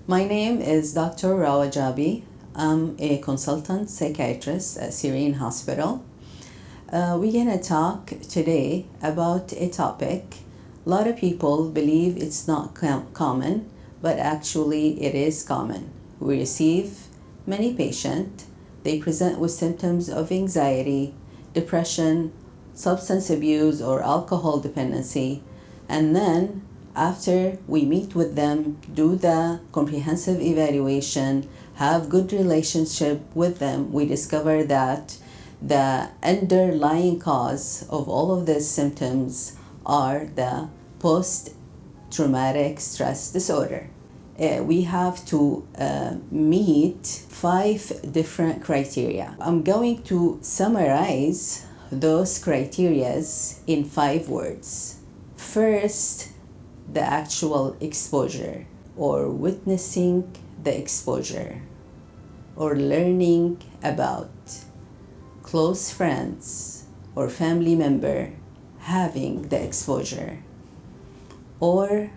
My name is Dr. Rawah Adnan. I'm a consultant psychiatrist at Serene Hospital. We're going to talk today about a topic. A lot of people believe it's not common, but actually it is common. We receive many patients. They present with symptoms of anxiety, depression, substance abuse or alcohol dependency, and then after we meet with them, do the comprehensive evaluation, have good relationship with them, we discover that the underlying cause of all of these symptoms are the post-traumatic stress disorder. We have to meet 5 different criteria. I'm going to summarize those criteria in 5 words. First, the actual exposure, or witnessing the exposure, or learning about close friends or family member having the exposure, or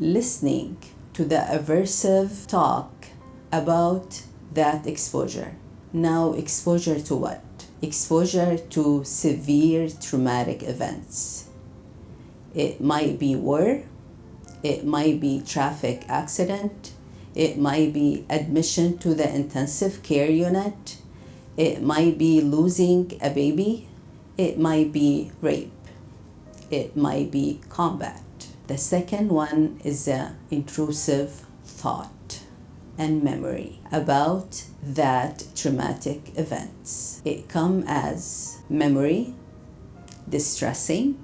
listening to the aversive talk about that exposure. Now, exposure to what? Exposure to severe traumatic events. It might be war, it might be traffic accident, it might be admission to the intensive care unit, it might be losing a baby, it might be rape, it might be combat. The second one is the intrusive thought and memory about that traumatic events. It comes as memory, distressing,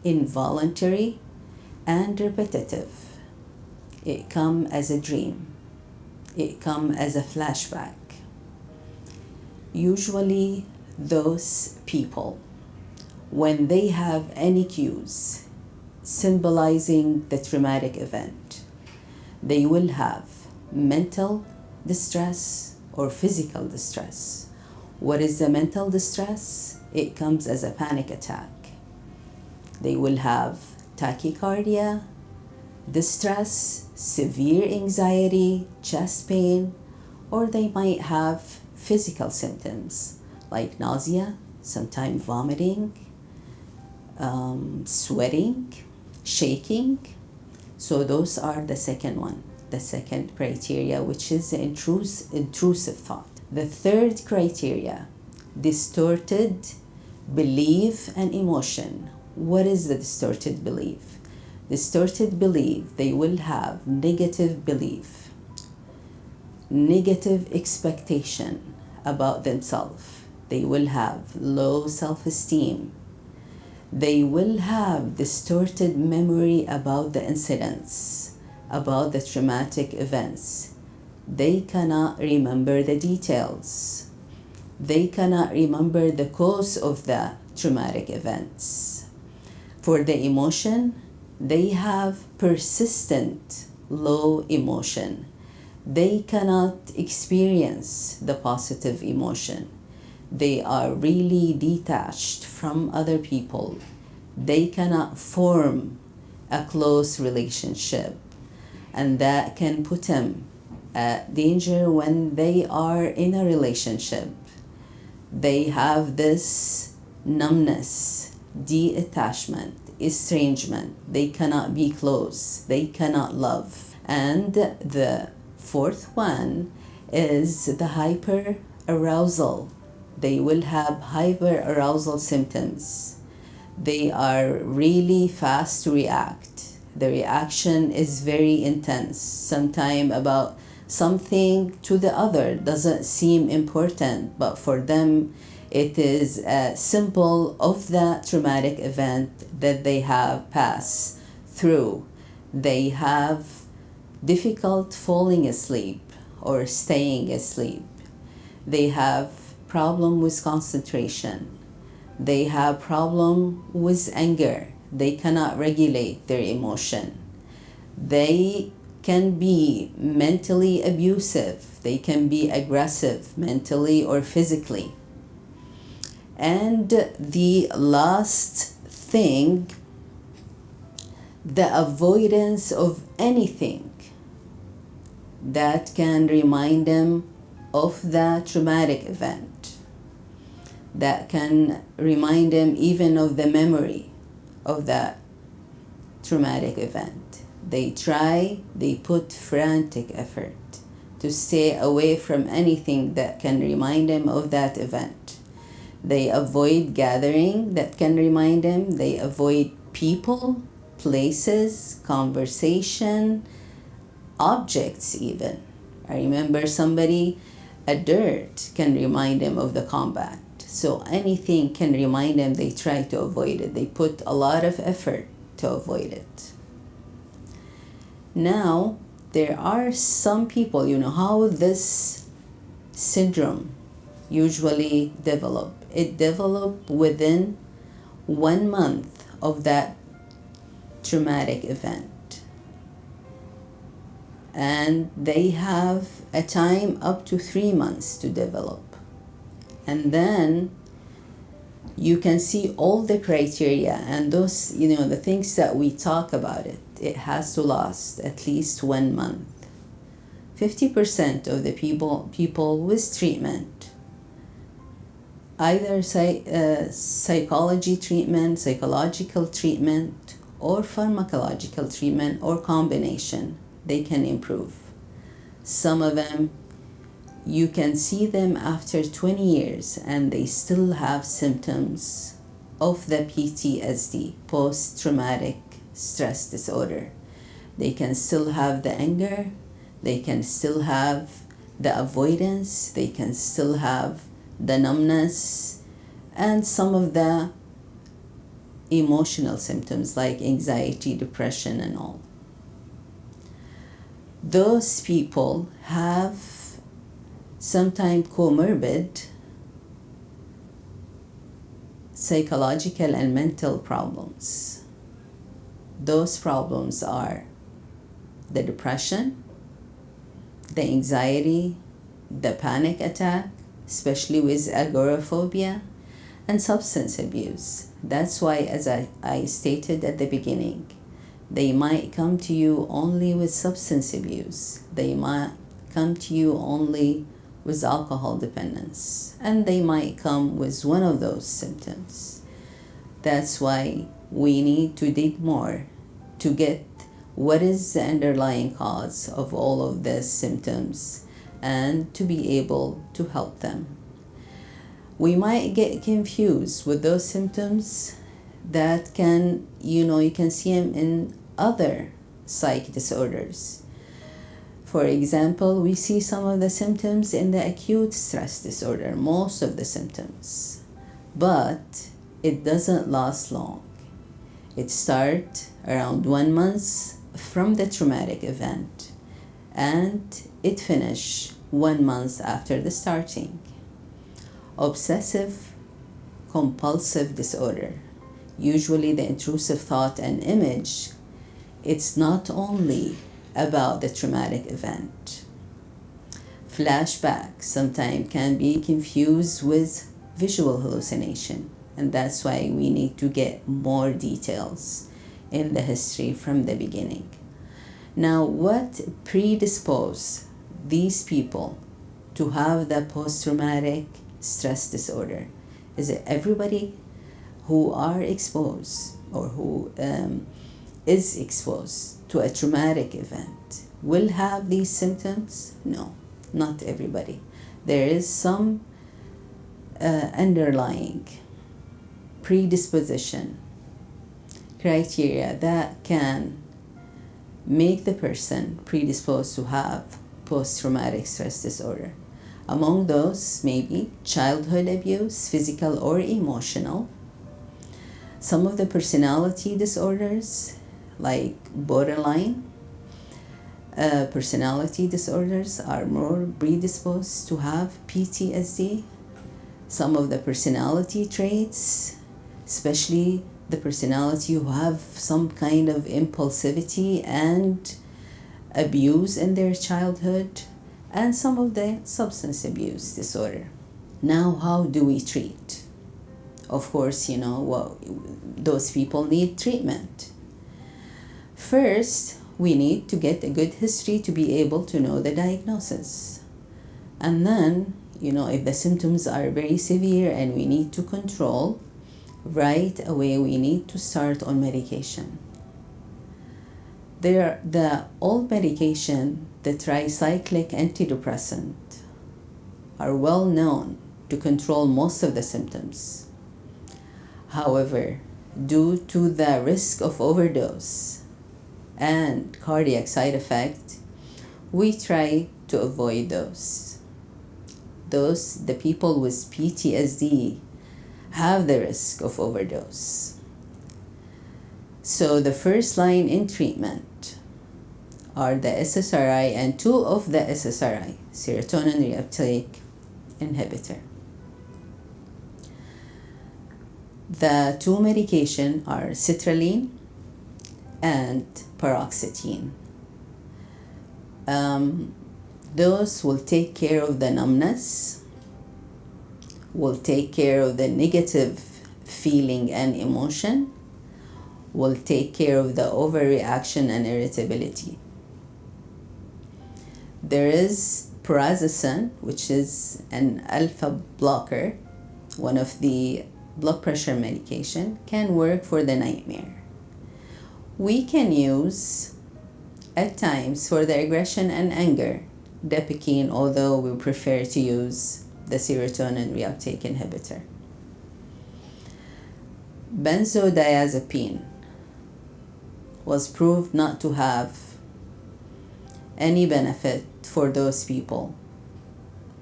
involuntary, and repetitive. It comes as a dream. It comes as a flashback. Usually those people, when they have any cues symbolizing the traumatic event, they will have mental distress or physical distress. What is the mental distress? It comes as a panic attack. They will have tachycardia, distress, severe anxiety, chest pain, or they might have physical symptoms like nausea, sometimes vomiting, sweating, shaking. So those are the second one, the second criteria, which is the intrusive thought. The third criteria, distorted belief and emotion. What is the distorted belief? Distorted belief, they will have negative belief, negative expectation about themselves. They will have low self-esteem. They will have distorted memory about the incidents, about the traumatic events. They cannot remember the details. They cannot remember the cause of the traumatic events. For the emotion, they have persistent low emotion. They cannot experience the positive emotion. They are really detached from other people. They cannot form a close relationship, and that can put them at danger when they are in a relationship. They have this numbness, detachment, estrangement. They cannot be close. They cannot love. And the fourth one is the hyperarousal. They will have hyperarousal symptoms. They are really fast to react. The reaction is very intense. Sometimes about something to the other doesn't seem important, but for them it is a symbol of the traumatic event that they have passed through. They have difficult falling asleep or staying asleep. They have problem with concentration. They have problem with anger. They cannot regulate their emotion. They can be mentally abusive. They can be aggressive mentally or physically. And the last thing, the avoidance of anything that can remind them of the traumatic event, that can remind them even of the memory of that traumatic event. They put frantic effort to stay away from anything that can remind them of that event. They avoid gathering that can remind them. They avoid people, places, conversation, objects even. I remember somebody, a dirt can remind them of the combat. So anything can remind them, they try to avoid it. They put a lot of effort to avoid it. Now, there are some people, you know how this syndrome usually develop. It develop within 1 month of that traumatic event. And they have a time up to 3 months to develop. And then you can see all the criteria and those, you know, the things that we talk about it has to last at least 1 month. 50% of the people with treatment, either psychology treatment, psychological treatment, or pharmacological treatment, or combination, they can improve. Some of them, you can see them after 20 years and they still have symptoms of the PTSD, post-traumatic stress disorder. They can still have the anger, they can still have the avoidance, they can still have the numbness, and some of the emotional symptoms like anxiety, depression, and all. Those people have sometimes comorbid psychological and mental problems. Those problems are the depression, the anxiety, the panic attack, especially with agoraphobia, and substance abuse. That's why, as I stated at the beginning, they might come to you only with substance abuse. They might come to you only with alcohol dependence, and they might come with one of those symptoms. That's why we need to dig more to get what is the underlying cause of all of these symptoms and to be able to help them. We might get confused with those symptoms that can, you can see them in other psych disorders. For example, we see some of the symptoms in the acute stress disorder, most of the symptoms, but it doesn't last long. It starts around 1 month from the traumatic event, and it finishes 1 month after the starting. Obsessive compulsive disorder, usually the intrusive thought and image, it's not only about the traumatic event. Flashback sometimes can be confused with visual hallucination, and that's why we need to get more details in the history from the beginning. Now, what predisposes these people to have the post-traumatic stress disorder? Is it everybody who are exposed or who is exposed to a traumatic event will have these symptoms? No, not everybody. There is some underlying predisposition criteria that can make the person predisposed to have post-traumatic stress disorder. Among those, maybe childhood abuse, physical or emotional. Some of the personality disorders, like borderline personality disorders, are more predisposed to have PTSD. Some of the personality traits, especially the personality who have some kind of impulsivity and abuse in their childhood, and some of the substance abuse disorder. Now, how do we treat? Of course, those people need treatment. First, we need to get a good history to be able to know the diagnosis. And then, if the symptoms are very severe and we need to control, right away we need to start on medication. The old medication, the tricyclic antidepressant, are well known to control most of the symptoms. However, due to the risk of overdose and cardiac side effect, we try to avoid those. The people with PTSD have the risk of overdose. So the first line in treatment are the SSRI and two of the SSRI, serotonin reuptake inhibitor. The two medications are citrulline and paroxetine. Those will take care of the numbness, will take care of the negative feeling and emotion, will take care of the overreaction and irritability. There is Prazosin, which is an alpha blocker, one of the blood pressure medication, can work for the nightmare. We can use at times for the aggression and anger Depakine, although we prefer to use the serotonin reuptake inhibitor. Benzodiazepine was proved not to have any benefit for those people,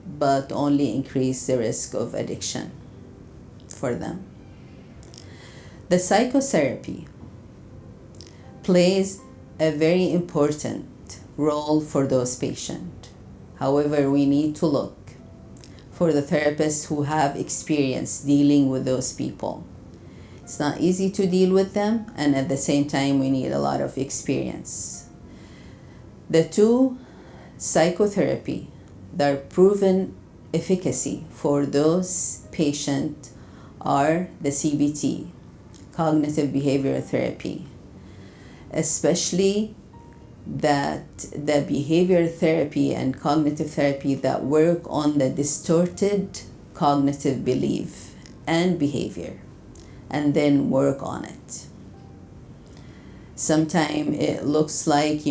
but only increase the risk of addiction for them. The psychotherapy plays a very important role for those patients. However, we need to look for the therapists who have experience dealing with those people. It's not easy to deal with them, and at the same time, we need a lot of experience. The two psychotherapy that are proven efficacy for those patients are the CBT, cognitive behavioral therapy, especially that the behavioral therapy and cognitive therapy that work on the distorted cognitive belief and behavior, and then work on it. Sometimes it looks like,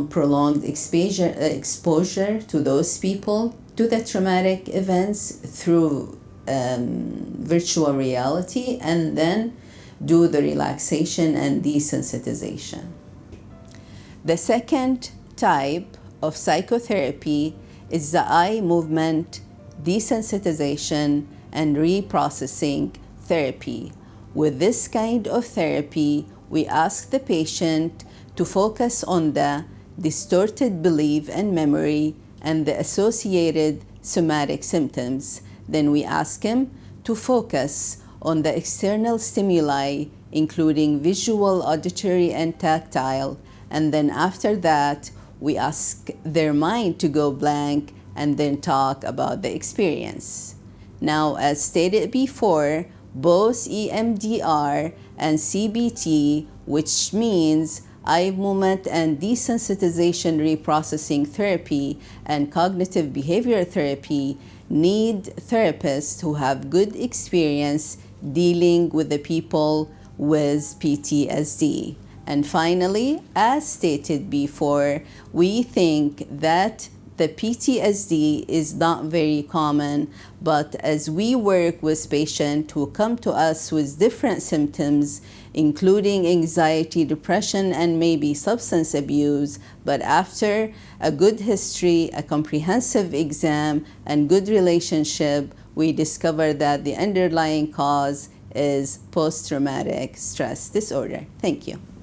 prolonged exposure to those people to the traumatic events through virtual reality, and then do the relaxation and desensitization. The second type of psychotherapy is the eye movement desensitization and reprocessing therapy. With this kind of therapy, we ask the patient to focus on the distorted belief and memory and the associated somatic symptoms. Then we ask him to focus on the external stimuli, including visual, auditory, and tactile. And then after that, we ask their mind to go blank and then talk about the experience. Now, as stated before, both EMDR and CBT, which means eye movement and desensitization reprocessing therapy and cognitive behavioral therapy, need therapists who have good experience dealing with the people with PTSD. And finally, as stated before, we think that the PTSD is not very common, but as we work with patients who come to us with different symptoms, including anxiety, depression, and maybe substance abuse, but after a good history, a comprehensive exam, and good relationship, we discover that the underlying cause is post-traumatic stress disorder. Thank you.